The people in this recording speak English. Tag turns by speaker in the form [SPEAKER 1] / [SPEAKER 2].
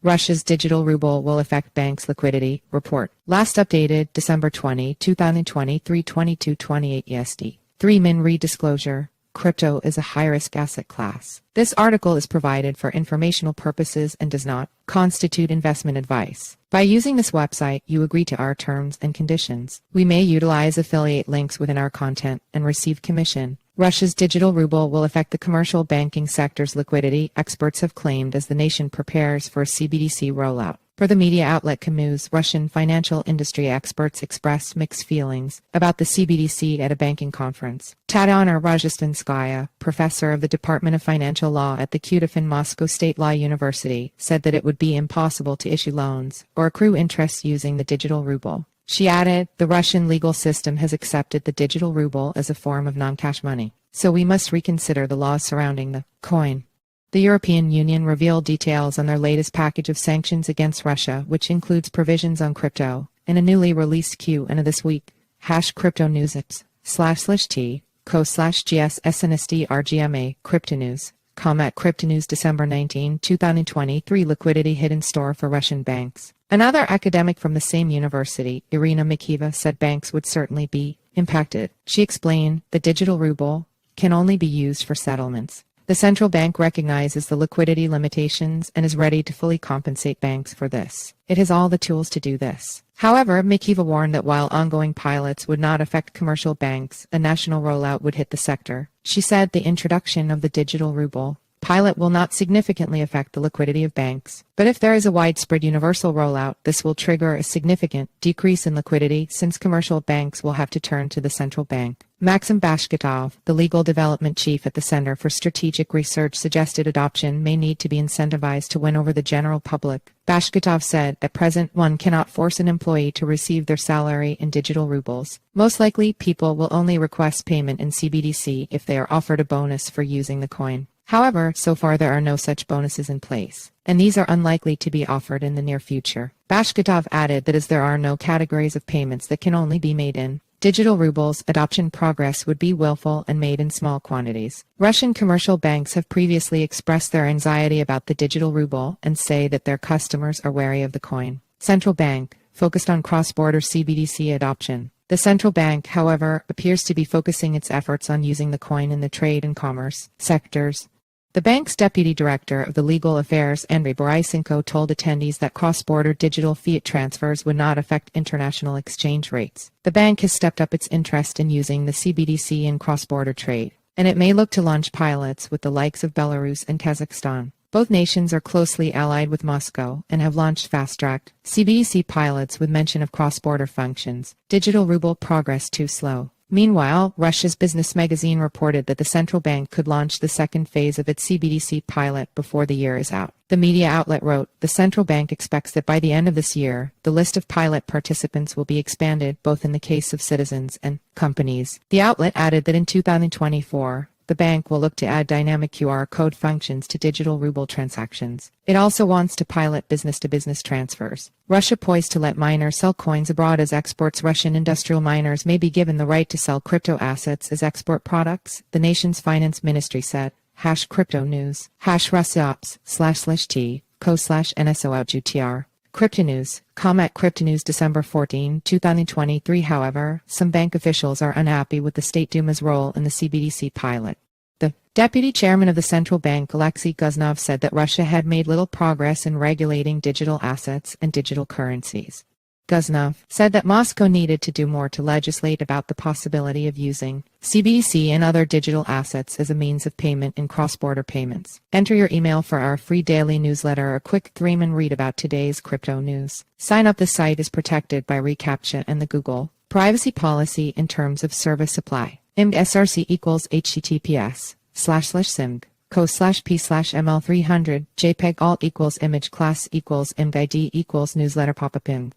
[SPEAKER 1] Russia's digital ruble will affect banks' liquidity, report. Last updated December 20, 2023, 22:28 EST. 3-min redisclosure. Crypto is a high-risk asset class. This article is provided for informational purposes and does not constitute investment advice. By using this website, you agree to our terms and conditions. We may utilize affiliate links within our content and receive commission. Russia's digital ruble will affect the commercial banking sector's liquidity, experts have claimed, as the nation prepares for a CBDC rollout. Per the media outlet Comnews, Russian financial industry experts expressed mixed feelings about the CBDC at a banking conference. Tatyana Rozhdestvenskaya, professor of the Department of Financial Law at the Kutafin Moscow State Law University, said that it would be impossible to issue loans or accrue interest using the digital ruble. She added, the Russian legal system has accepted the digital ruble as a form of non-cash money, so we must reconsider the laws surrounding the coin. The European Union revealed details on their latest package of sanctions against Russia, which includes provisions on crypto, in a newly released Q&A this week. #CryptoNews/T co/GSSNSDRGMA Cryptonews. At Cryptonews December 19, 2023 liquidity hit in store for Russian banks. Another academic from the same university, Irina Mikiva, said banks would certainly be impacted. She explained, the digital ruble can only be used for settlements. The central bank recognizes the liquidity limitations and is ready to fully compensate banks for this. It has all the tools to do this. However, Mikiva warned that while ongoing pilots would not affect commercial banks, a national rollout would hit the sector. She said the introduction of the digital ruble pilot will not significantly affect the liquidity of banks. But if there is a widespread universal rollout, this will trigger a significant decrease in liquidity since commercial banks will have to turn to the central bank. Maxim Bashkatov, the legal development chief at the Center for Strategic Research, suggested adoption may need to be incentivized to win over the general public. Bashkatov said, at present one cannot force an employee to receive their salary in digital rubles. Most likely, people will only request payment in CBDC if they are offered a bonus for using the coin. However, so far there are no such bonuses in place, and these are unlikely to be offered in the near future. Bashkatov added that as there are no categories of payments that can only be made in digital rubles, adoption progress would be willful and made in small quantities. Russian commercial banks have previously expressed their anxiety about the digital ruble and say that their customers are wary of the coin. Central bank, focused on cross-border CBDC adoption. The central bank, however, appears to be focusing its efforts on using the coin in the trade and commerce sectors. The bank's deputy director of the legal affairs, Andrei Borisenko, told attendees that cross-border digital fiat transfers would not affect international exchange rates. The bank has stepped up its interest in using the CBDC in cross-border trade, and it may look to launch pilots with the likes of Belarus and Kazakhstan. Both nations are closely allied with Moscow and have launched fast-tracked CBDC pilots with mention of cross-border functions. Digital ruble progress too slow. Meanwhile, Russia's business magazine reported that the central bank could launch the second phase of its CBDC pilot before the year is out. The media outlet wrote, the central bank expects that by the end of this year, the list of pilot participants will be expanded both in the case of citizens and companies. The outlet added that in 2024, the bank will look to add dynamic QR code functions to digital ruble transactions. It also wants to pilot business-to-business transfers. Russia poised to let miners sell coins abroad as exports. Russian industrial miners may be given the right to sell crypto assets as export products, the nation's finance ministry said. #CryptoNews. #RussiaOps/T co/NSOOutGTR. Cryptonews. At Cryptonews December 14, 2023. However, some bank officials are unhappy with the State Duma's role in the CBDC pilot. The deputy chairman of the central bank, Alexei Guznov, said that Russia had made little progress in regulating digital assets and digital currencies. Guznov said that Moscow needed to do more to legislate about the possibility of using CBDC and other digital assets as a means of payment in cross-border payments. Enter your email for our free daily newsletter, a quick 3-minute read about today's crypto news. Sign up. The site is protected by reCAPTCHA and the Google privacy policy in terms of service supply. IMG SRC equals https://simg co/p/ml300 JPEG alt equals image class equals img ID equals newsletter pop-up img.